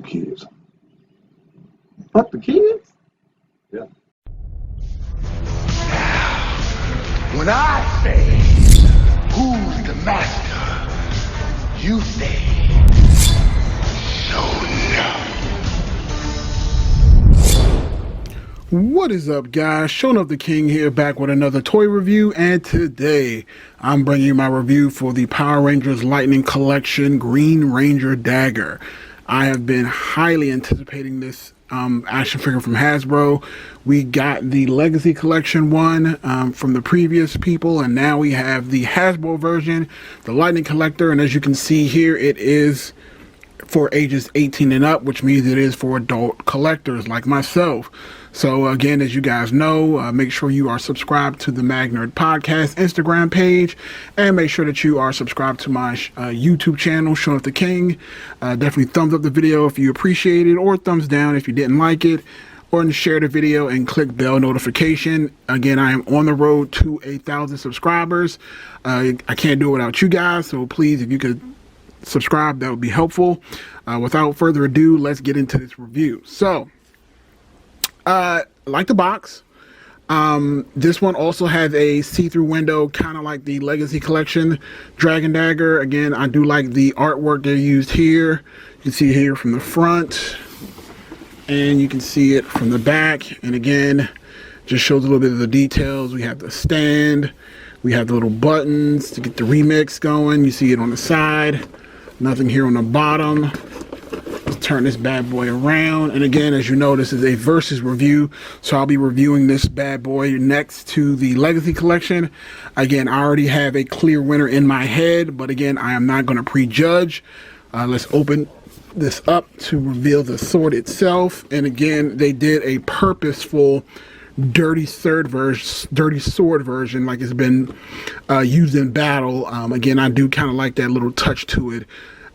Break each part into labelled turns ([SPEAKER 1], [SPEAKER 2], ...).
[SPEAKER 1] kids. Fuck the kids? Yeah.
[SPEAKER 2] When I say, who's the master? You say, so no.
[SPEAKER 3] What is up, guys? Showing up the King here, back with another toy review, and today I'm bringing you my review for the Power Rangers Lightning Collection Green Ranger Dagger. I have been highly anticipating this action figure from Hasbro. We got the Legacy Collection one from the previous people, and now we have the Hasbro version, the Lightning Collector, and as you can see here, it is for ages 18 and up, which means it is for adult collectors like myself. So again, as you guys know, make sure you are subscribed to the Magnerd Podcast Instagram page, and make sure that you are subscribed to my YouTube channel, Showing Up the King. Definitely thumbs up the video if you appreciate it, or thumbs down if you didn't like it, or share the video and click bell notification. Again, I am on the road to 1,000 subscribers. I can't do it without you guys, so please, if you could subscribe, that would be helpful. Without further ado, let's get into this review. So like the box, this one also has a see-through window, kind of like the Legacy Collection Dragon Dagger. Again, I do like the artwork they used here. You can see it here from the front, and you can see it from the back, and again, just shows a little bit of the details. We have the stand, we have the little buttons to get the remix going. You see it on the side, nothing here on the bottom. Let's turn this bad boy around, and again, as you know, this is a versus review, so I'll be reviewing this bad boy next to the Legacy Collection. Again, I already have a clear winner in my head, but again, I am not going to prejudge. Let's open this up to reveal the sword itself, and again, they did a purposeful dirty sword version, like it's been used in battle. Again, I do kind of like that little touch to it.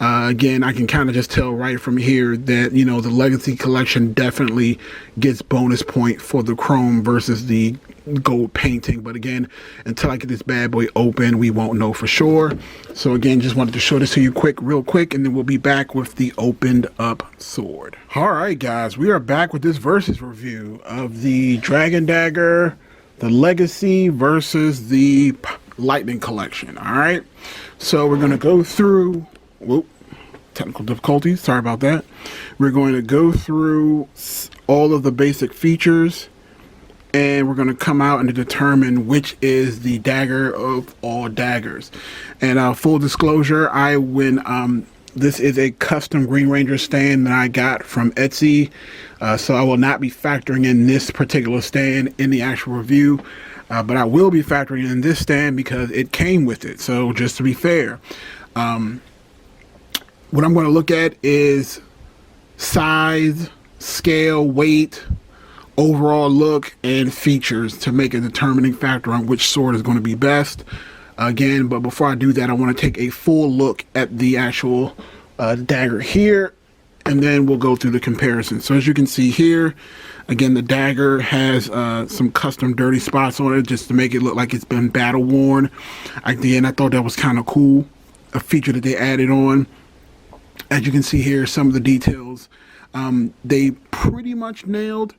[SPEAKER 3] Again, I can kind of just tell right from here that, you know, the Legacy Collection definitely gets bonus point for the chrome versus the gold painting. But again, until I get this bad boy open, we won't know for sure. So again, just wanted to show this to you real quick, and then we'll be back with the opened up sword. All right, guys, we are back with this versus review of the Dragon Dagger, the Legacy versus the Lightning Collection. All right, so we're going to go through... Whoop, technical difficulties, sorry about that. We're going to go through all of the basic features, and we're going to come out and determine which is the dagger of all daggers. And full disclosure, this is a custom Green Ranger stand that I got from Etsy, so I will not be factoring in this particular stand in the actual review, but I will be factoring in this stand because it came with it. So just to be fair, what I'm going to look at is size, scale, weight, overall look, and features to make a determining factor on which sword is going to be best. Again, but before I do that, I want to take a full look at the actual dagger here, and then we'll go through the comparison. So as you can see here, again, the dagger has some custom dirty spots on it just to make it look like it's been battle worn. Again, I thought that was kind of cool, a feature that they added on. As you can see here, some of the details, they pretty much nailed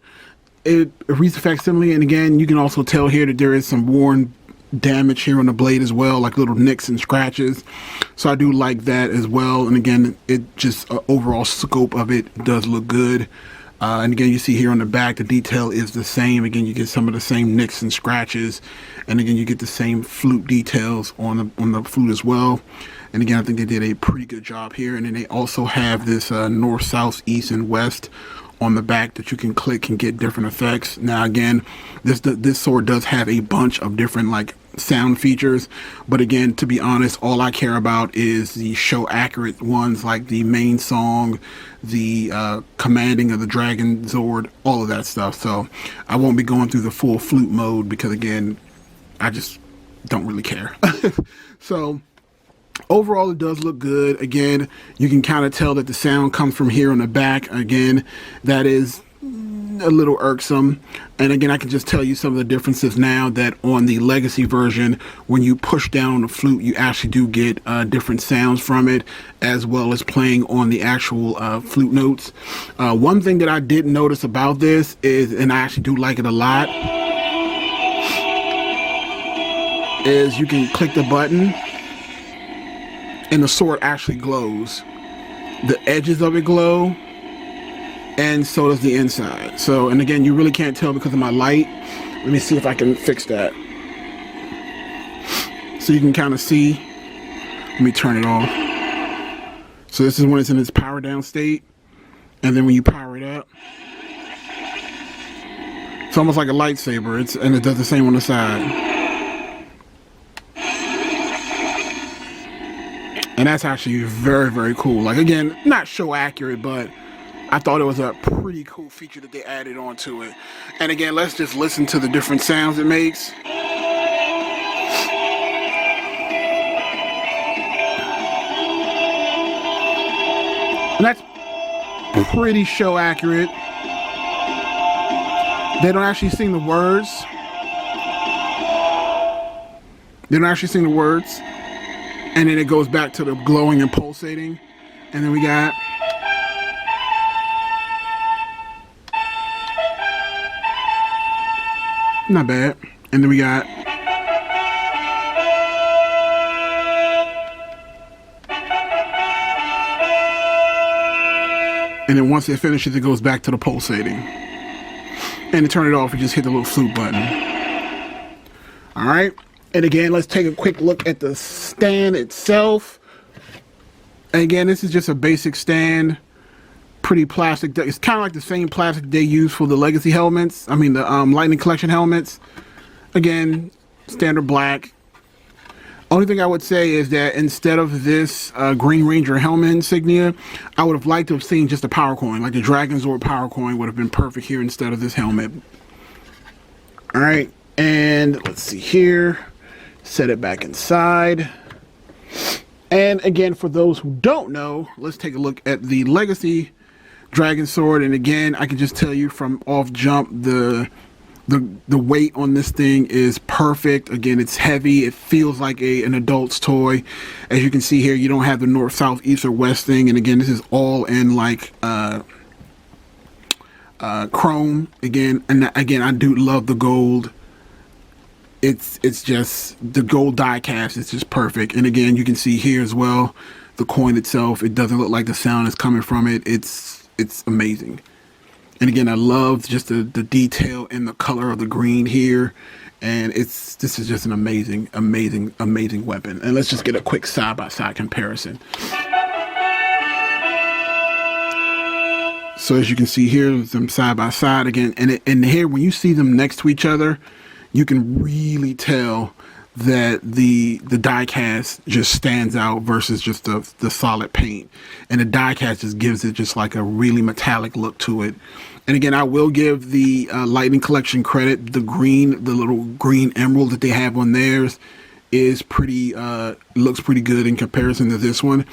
[SPEAKER 3] it. Reads the facsimile, and again, you can also tell here that there is some worn damage here on the blade as well, like little nicks and scratches. So I do like that as well. And again, it just overall scope of it does look good. And again, you see here on the back, the detail is the same. Again, you get some of the same nicks and scratches, and again, you get the same flute details on the flute as well. And again, I think they did a pretty good job here. And then they also have this north, south, east, and west on the back that you can click and get different effects. Now, again, this sword does have a bunch of different like sound features, but again, to be honest, all I care about is the show accurate ones, like the main song, the commanding of the Dragon Zord, all of that stuff. So I won't be going through the full flute mode because again, I just don't really care. So overall, it does look good. Again, you can kind of tell that the sound comes from here on the back. Again, that is a little irksome. And again, I can just tell you some of the differences now that on the Legacy version, when you push down on the flute, you actually do get different sounds from it, as well as playing on the actual flute notes. One thing that I did notice about this is, and I actually do like it a lot, is you can click the button and the sword actually glows. The edges of it glow, and so does the inside. So, and again, you really can't tell because of my light. Let me see if I can fix that. So you can kind of see. Let me turn it off. So this is when it's in its power down state, and then when you power it up, it's almost like a lightsaber. And it does the same on the side. And that's actually very, very cool. Like, again, not show accurate, but I thought it was a pretty cool feature that they added onto it. And again, let's just listen to the different sounds it makes. And that's pretty show accurate. They don't actually sing the words. They don't actually sing the words. And then it goes back to the glowing and pulsating. And then we got... Not bad. And then we got... And then once it finishes, it goes back to the pulsating. And to turn it off, you just hit the little flute button. Alright. And again, let's take a quick look at the stand itself. And again, this is just a basic stand. Pretty plastic. It's kind of like the same plastic they use for the Legacy helmets. I mean, the Lightning Collection helmets. Again, standard black. Only thing I would say is that instead of this Green Ranger helmet insignia, I would have liked to have seen just a power coin. Like the Dragon Zord power coin would have been perfect here instead of this helmet. Alright, and let's see here. Set it back inside. And again, for those who don't know, let's take a look at the Legacy Dragon Sword. And again, I can just tell you from off jump, the weight on this thing is perfect. Again, it's heavy. It feels like an adult's toy. As you can see here, you don't have the north, south, east, or west thing. And again, this is all in like chrome. Again, and again, I do love the gold. It's just the gold die cast is just perfect. And again, you can see here as well, the coin itself, it doesn't look like the sound is coming from it. It's amazing. And again, I love just the detail and the color of the green here. And this is just an amazing, amazing, amazing weapon. And let's just get a quick side-by-side comparison. So as you can see here, them side by side again, and here when you see them next to each other, you can really tell that the die cast just stands out versus just the solid paint. And the die cast just gives it just like a really metallic look to it. And again, I will give the Lightning Collection credit. The little green emerald that they have on theirs is pretty, looks pretty good in comparison to this one.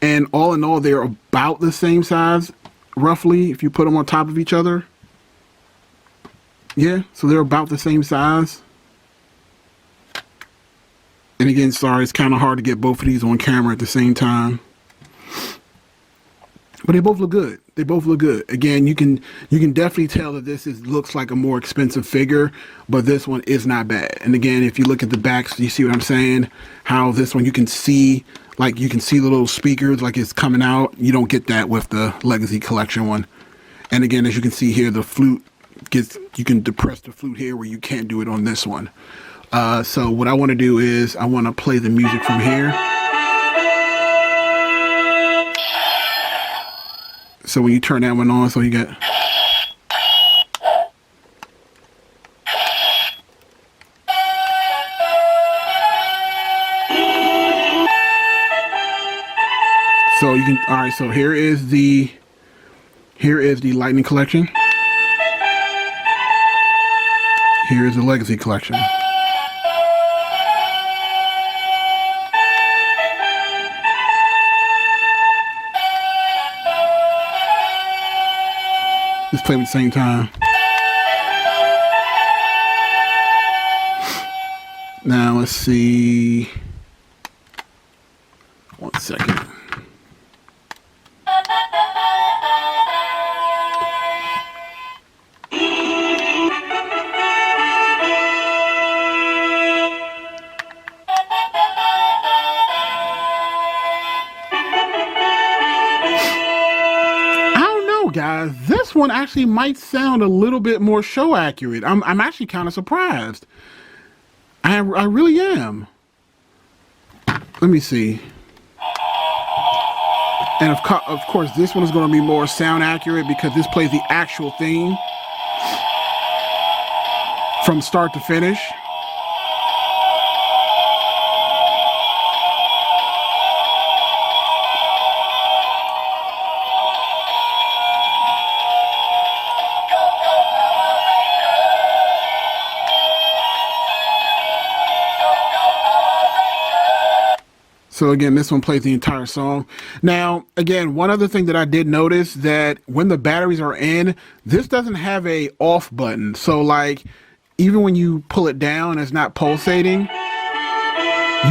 [SPEAKER 3] And all in all, they're about the same size, roughly, if you put them on top of each other. Yeah, so they're about the same size. And again, sorry, it's kind of hard to get both of these on camera at the same time. But they both look good. They both look good. Again, you can definitely tell that this looks like a more expensive figure, but this one is not bad. And again, if you look at the backs, you see what I'm saying? How this one, you can see the little speakers like it's coming out. You don't get that with the Legacy Collection one. And again, as you can see here, the flute you can depress the flute here where you can't do it on this one. So what I want to do is I want to play the music from here. So when you turn that one on, so you get... So you can, all right, so here is the Lightning Collection. Here is the Legacy Collection. Let's play them at the same time. Now let's see. 1 second. Guys, this one actually might sound a little bit more show accurate. I'm actually kind of surprised. I really am. Let me see. And of course, this one is going to be more sound accurate because this plays the actual theme from start to finish. So again, this one plays the entire song. Now, again, one other thing that I did notice that when the batteries are in, this doesn't have a off button. So like, even when you pull it down, it's not pulsating. You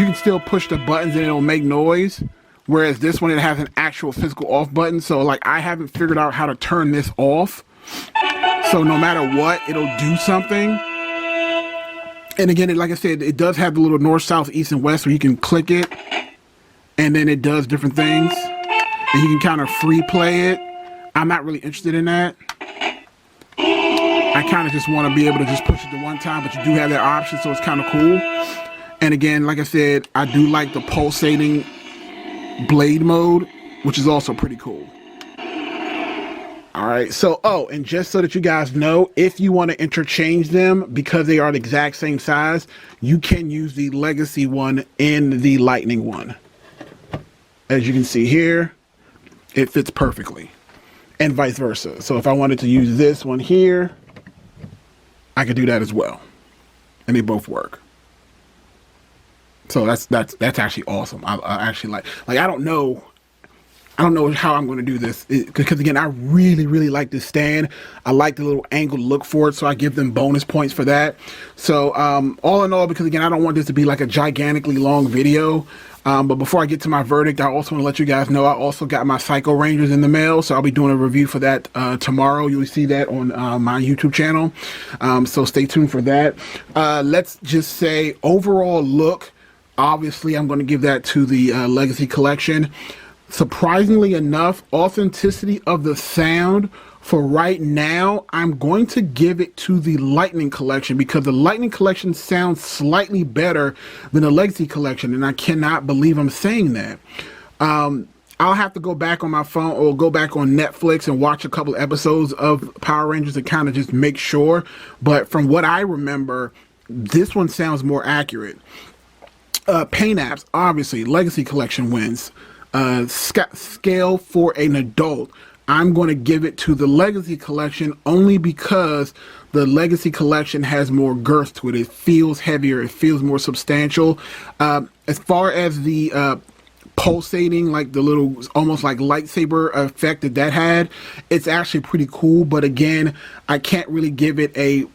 [SPEAKER 3] can still push the buttons and it'll make noise. Whereas this one, it has an actual physical off button. So like, I haven't figured out how to turn this off. So no matter what, it'll do something. And again, like I said, it does have the little north, south, east, and west where you can click it. And then it does different things. And you can kind of free play it. I'm not really interested in that. I kind of just want to be able to just push it to one time, but you do have that option, so it's kind of cool. And again, like I said, I do like the pulsating blade mode, which is also pretty cool. All right, so, oh, and just so that you guys know, if you want to interchange them because they are the exact same size, you can use the Legacy one in the Lightning one. As you can see here, it fits perfectly, and vice versa. So if I wanted to use this one here, I could do that as well, and they both work. So that's actually awesome. I actually like I don't know how I'm going to do this because again, I really like this stand. I like the little angled look for it, so I give them bonus points for that. So all in all, because again, I don't want this to be like a gigantically long video. But before I get to my verdict, I also want to let you guys know I also got my Psycho Rangers in the mail, so I'll be doing a review for that tomorrow. You'll see that on my YouTube channel, so stay tuned for that. Let's just say overall look, obviously I'm going to give that to the Legacy Collection. Surprisingly enough, authenticity of the sound for right now, I'm going to give it to the Lightning Collection because the Lightning Collection sounds slightly better than the Legacy Collection, and I cannot believe I'm saying that. I'll have to go back on my phone or go back on Netflix and watch a couple episodes of Power Rangers to kind of just make sure, but from what I remember, this one sounds more accurate. Paint apps, obviously, Legacy Collection wins. Scale for an adult, I'm going to give it to the Legacy Collection only because the Legacy Collection has more girth to it. It feels heavier. It feels more substantial. As far as the pulsating, like the little almost like lightsaber effect that had, it's actually pretty cool. But again, I can't really give it a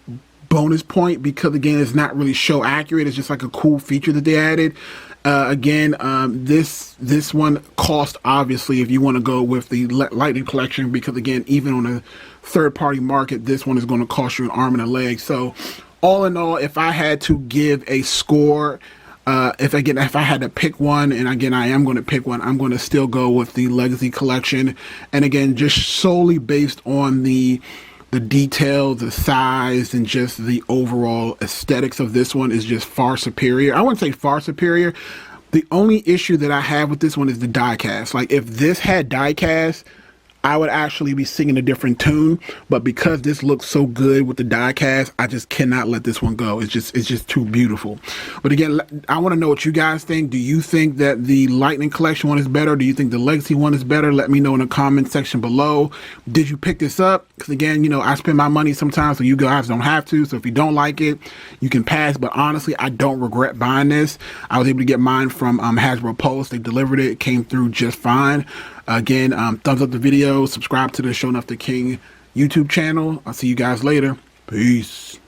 [SPEAKER 3] bonus point because again, it's not really show accurate. It's just like a cool feature that they added. Again, this one cost, obviously, if you want to go with the Lightning Collection, because again, even on a third-party market, this one is going to cost you an arm and a leg. So all in all, if I had to give a score, if I had to pick one, and again, I am going to pick one, I'm going to still go with the Legacy Collection. And again, just solely based on the detail, the size, and just the overall aesthetics of this one is just far superior. I wouldn't say far superior. The only issue that I have with this one is the die cast. Like if this had die cast, I would actually be singing a different tune, but because this looks so good with the die cast, I just cannot let this one go. It's just too beautiful. But again, I want to know what you guys think. Do you think that the Lightning Collection one is better? Do you think the Legacy one is better? Let me know in the comment section below. Did you pick this up? Because again, you know, I spend my money sometimes, so you guys don't have to. So if you don't like it, you can pass. But honestly, I don't regret buying this. I was able to get mine from Hasbro Pulse. They delivered it. It came through just fine. Again, thumbs up the video, subscribe to the Showing Off the King YouTube channel. I'll see you guys later. Peace.